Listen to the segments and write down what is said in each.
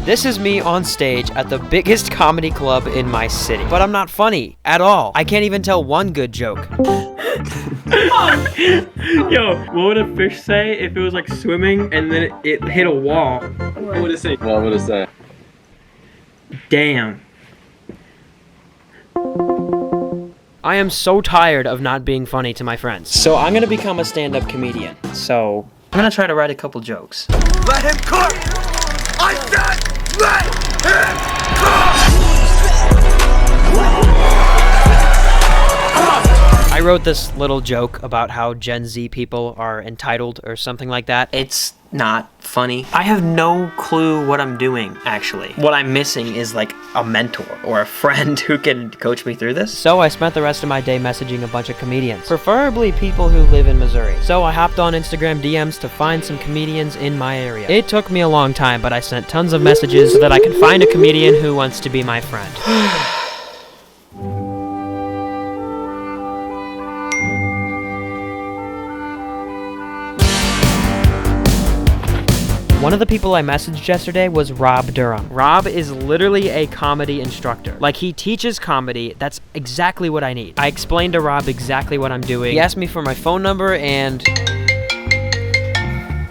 This is me on stage at the biggest comedy club in my city. But I'm not funny at all. I can't even tell one good joke. Yo, what would a fish say if it was like swimming and then it hit a wall? What would it say? What would it say? Damn. I am so tired of not being funny to my friends. So I'm gonna become a stand-up comedian. So I'm gonna try to write a couple jokes. Let him cook! I said, let him cook! I wrote this little joke about how Gen Z people are entitled or something like that. It's not funny. I have no clue what I'm doing, actually. What I'm missing is like a mentor or a friend who can coach me through this. So I spent the rest of my day messaging a bunch of comedians, preferably people who live in Missouri. So I hopped on Instagram DMs to find some comedians in my area. It took me a long time, but I sent tons of messages so that I could find a comedian who wants to be my friend. One of the people I messaged yesterday was Rob Durham. Rob is literally a comedy instructor. Like, he teaches comedy. That's exactly what I need. I explained to Rob exactly what I'm doing. He asked me for my phone number and...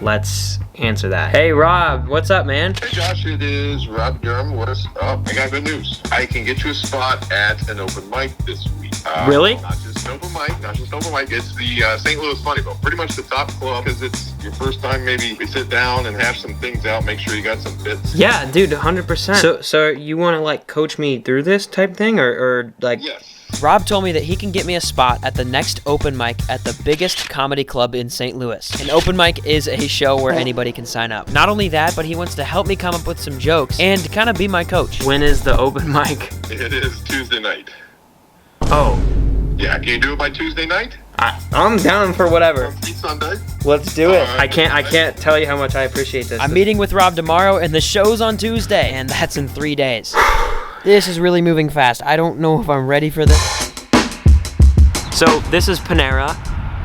let's answer that. Hey Rob, what's up, man? Hey Josh, it is Rob Durham. What's up? I got good news. I can get you a spot at an open mic this week. Really? Not just an open mic. It's the St. Louis Funny Bone. Pretty much the top club because it's your first time. Maybe we sit down and hash some things out. Make sure you got some bits. Yeah, dude, 100%. So you want to like coach me through this type thing or like? Yes. Rob told me that he can get me a spot at the next open mic at the biggest comedy club in St. Louis. An open mic is a show where anybody can sign up. Not only that, but he wants to help me come up with some jokes and kind of be my coach. When is the open mic? It is Tuesday night. Oh. Yeah, can you do it by Tuesday night? I'm down for whatever. Sunday? Let's do it. I can't tell you how much I appreciate this. I'm meeting with Rob tomorrow and the show's on Tuesday, and that's in 3 days. This is really moving fast. I don't know if I'm ready for this. So this is Panera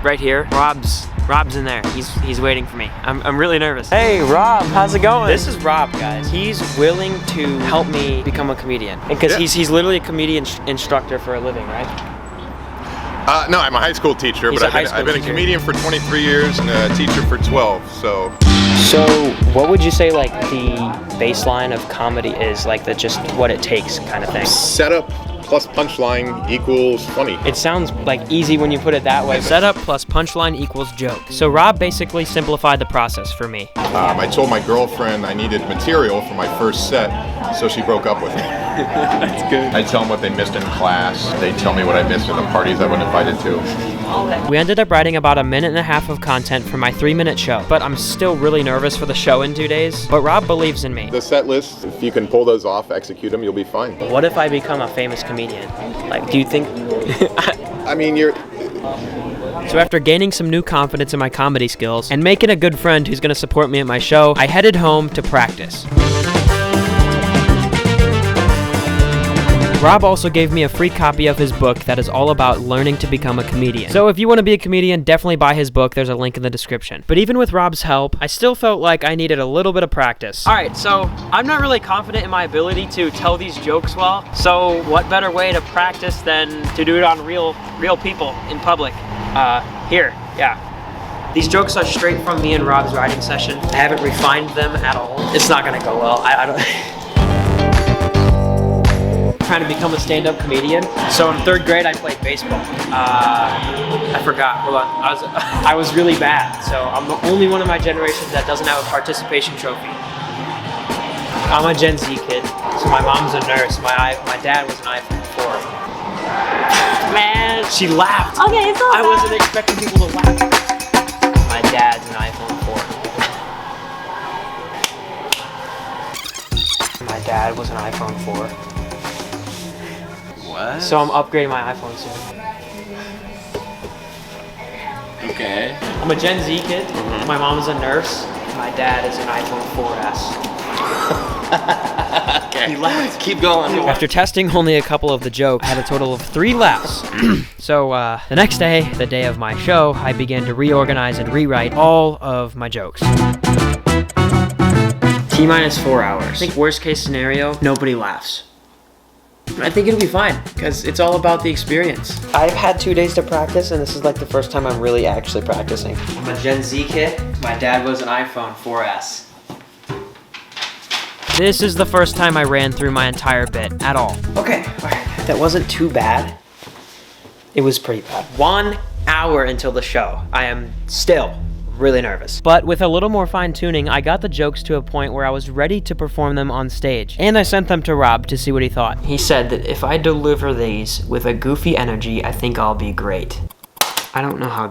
right here. Rob's in there. He's waiting for me. I'm really nervous. Hey Rob, how's it going? This is Rob, guys. He's willing to help me become a comedian because he's literally a comedian instructor for a living, right? No, I'm a high school teacher, but I've been a comedian for 23 years and a teacher for 12, so. So what would you say like the baseline of comedy is, like just what it takes kind of thing? Setup plus punchline equals funny. It sounds like easy when you put it that way. Setup plus punchline equals joke. So Rob basically simplified the process for me. I told my girlfriend I needed material for my first set, so she broke up with me. That's good. I tell them what they missed in class. They tell me what I missed in the parties I wasn't invited to. We ended up writing about 1.5 minutes of content for my 3-minute show, but I'm still really nervous for the show in 2 days. But Rob believes in me. The set list, if you can pull those off, execute them, you'll be fine. What if I become a famous comedian? Like, do you think... I mean, you're... So after gaining some new confidence in my comedy skills and making a good friend who's going to support me at my show, I headed home to practice. Rob also gave me a free copy of his book that is all about learning to become a comedian. So if you want to be a comedian, definitely buy his book. There's a link in the description. But even with Rob's help, I still felt like I needed a little bit of practice. All right, so I'm not really confident in my ability to tell these jokes well. So what better way to practice than to do it on real people in public? Here, yeah. These jokes are straight from me and Rob's writing session. I haven't refined them at all. It's not gonna go well. I don't... Trying to become a stand-up comedian. So in 3rd grade, I played baseball. I forgot, hold on. I was really bad. So I'm the only one of my generation that doesn't have a participation trophy. I'm a Gen Z kid. So my mom's a nurse. My dad was an iPhone 4. Man, she laughed. Okay, it's all I wasn't expecting people to laugh. My dad's an iPhone 4. My dad was an iPhone 4. What? So I'm upgrading my iPhone soon. Okay. I'm a Gen Z kid. My mom's a nurse. My dad is an iPhone 4S. Okay. He laughed. Keep going. After testing only a couple of the jokes, I had a total of 3 laughs. So the next day, the day of my show, I began to reorganize and rewrite all of my jokes. T-minus 4 hours. I think worst case scenario, nobody laughs. I think it'll be fine, because it's all about the experience. I've had 2 days to practice, and this is like the first time I'm really actually practicing. I'm a Gen Z kid. My dad was an iPhone 4S. This is the first time I ran through my entire bit, at all. Okay, that wasn't too bad. It was pretty bad. 1 hour until the show. I am still really nervous. But with a little more fine tuning, I got the jokes to a point where I was ready to perform them on stage. And I sent them to Rob to see what he thought. He said that if I deliver these with a goofy energy, I think I'll be great. I don't know how,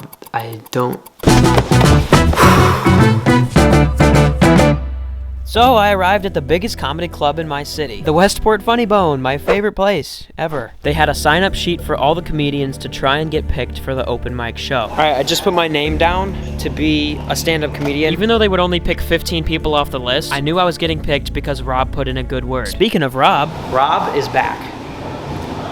So I arrived at the biggest comedy club in my city, the Westport Funny Bone, my favorite place ever. They had a sign-up sheet for all the comedians to try and get picked for the open mic show. All right, I just put my name down to be a stand-up comedian. Even though they would only pick 15 people off the list, I knew I was getting picked because Rob put in a good word. Speaking of Rob is back.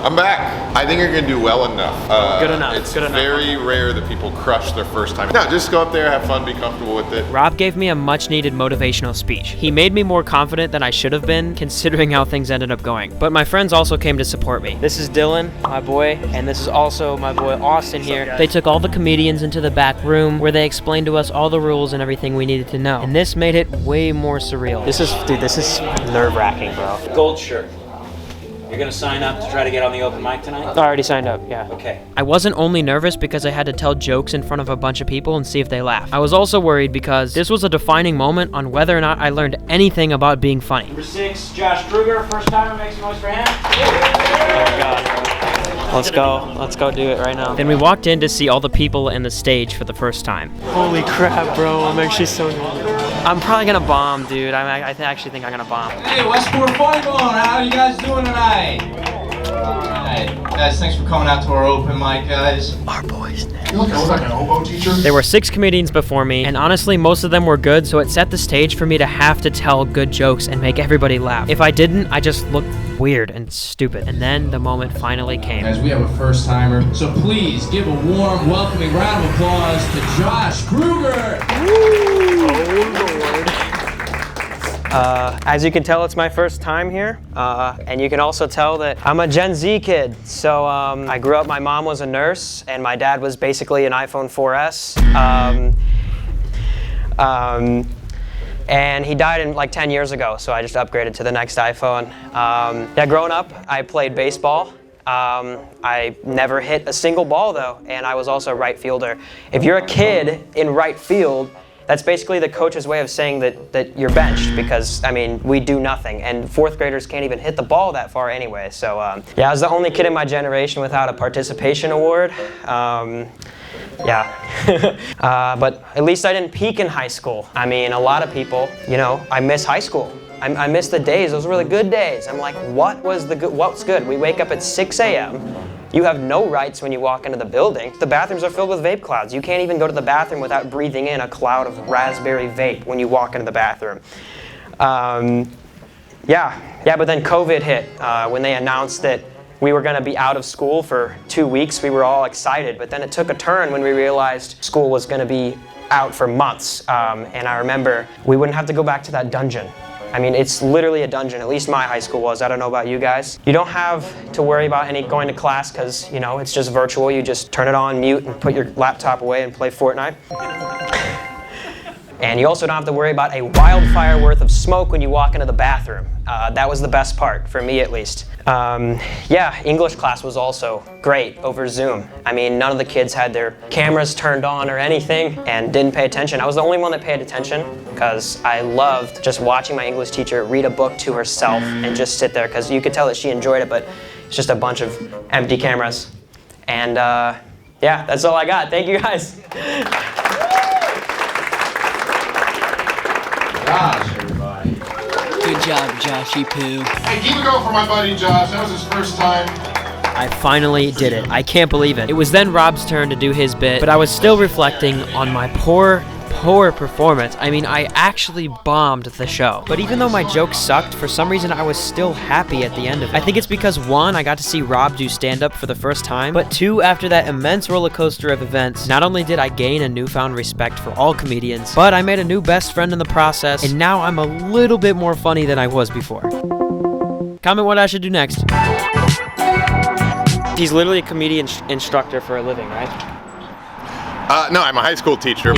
I'm back. I think you're gonna do well enough. Good enough. It's good enough. very rare that people crush their first time. No, just go up there, have fun, be comfortable with it. Rob gave me a much-needed motivational speech. He made me more confident than I should have been, considering how things ended up going. But my friends also came to support me. This is Dylan, my boy, and this is also my boy Austin here. They took all the comedians into the back room where they explained to us all the rules and everything we needed to know. And this made it way more surreal. This is nerve-wracking, bro. Gold shirt. You're gonna sign up to try to get on the open mic tonight? I already signed up, yeah. Okay. I wasn't only nervous because I had to tell jokes in front of a bunch of people and see if they laugh. I was also worried because this was a defining moment on whether or not I learned anything about being funny. Number 6, Josh Kreuger, first timer, make some noise for him. Oh God. Let's go do it right now. Then we walked in to see all the people in the stage for the first time. Holy crap, bro, I'm actually so nervous. I'm probably gonna bomb, dude. I actually think I'm gonna bomb. Hey, Westport Funny Bone, how are you guys doing tonight? Alright, guys, thanks for coming out to our open mic, guys. Our boys. You look like an oboe teacher. There were 6 comedians before me, and honestly, most of them were good, so it set the stage for me to have to tell good jokes and make everybody laugh. If I didn't, I just looked weird and stupid. And then the moment finally came. Guys, we have a first timer, so please give a warm, welcoming round of applause to Josh Kreuger. As you can tell, it's my first time here, and you can also tell that I'm a Gen Z kid. So I grew up, my mom was a nurse, and my dad was basically an iPhone 4S. And he died in like 10 years ago, so I just upgraded to the next iPhone. Yeah, growing up, I played baseball. I never hit a single ball though, and I was also a right fielder. If you're a kid in right field, that's basically the coach's way of saying that you're benched because, I mean, we do nothing. And 4th graders can't even hit the ball that far anyway. So, yeah, I was the only kid in my generation without a participation award. Yeah. But at least I didn't peak in high school. I mean, a lot of people, you know, I miss high school. I miss the days. Those were the good days. I'm like, what's good? We wake up at 6 a.m. You have no rights when you walk into the building. The bathrooms are filled with vape clouds. You can't even go to the bathroom without breathing in a cloud of raspberry vape when you walk into the bathroom. Yeah, but then COVID hit. When they announced that we were gonna be out of school for 2 weeks, we were all excited, but then it took a turn when we realized school was gonna be out for months. And I remember we wouldn't have to go back to that dungeon. I mean, it's literally a dungeon, at least my high school was. I don't know about you guys. You don't have to worry about going to class because, you know, it's just virtual. You just turn it on, mute, and put your laptop away and play Fortnite. And you also don't have to worry about a wildfire worth of smoke when you walk into the bathroom. That was the best part, for me at least. Yeah, English class was also great over Zoom. I mean, none of the kids had their cameras turned on or anything and didn't pay attention. I was the only one that paid attention because I loved just watching my English teacher read a book to herself and just sit there because you could tell that she enjoyed it, but it's just a bunch of empty cameras. And yeah, that's all I got. Thank you guys. Josh, everybody. Good job, Joshy Poo. Hey, keep it going for my buddy Josh. That was his first time. I finally did it. I can't believe it. It was then Rob's turn to do his bit, but I was still reflecting on my poor poor performance. I mean, I actually bombed the show. But even though my jokes sucked, for some reason I was still happy at the end of it. I think it's because 1, I got to see Rob do stand-up for the first time, but 2, after that immense roller coaster of events, not only did I gain a newfound respect for all comedians, but I made a new best friend in the process, and now I'm a little bit more funny than I was before. Comment what I should do next. He's literally a comedian instructor for a living, right? No, I'm a high school teacher.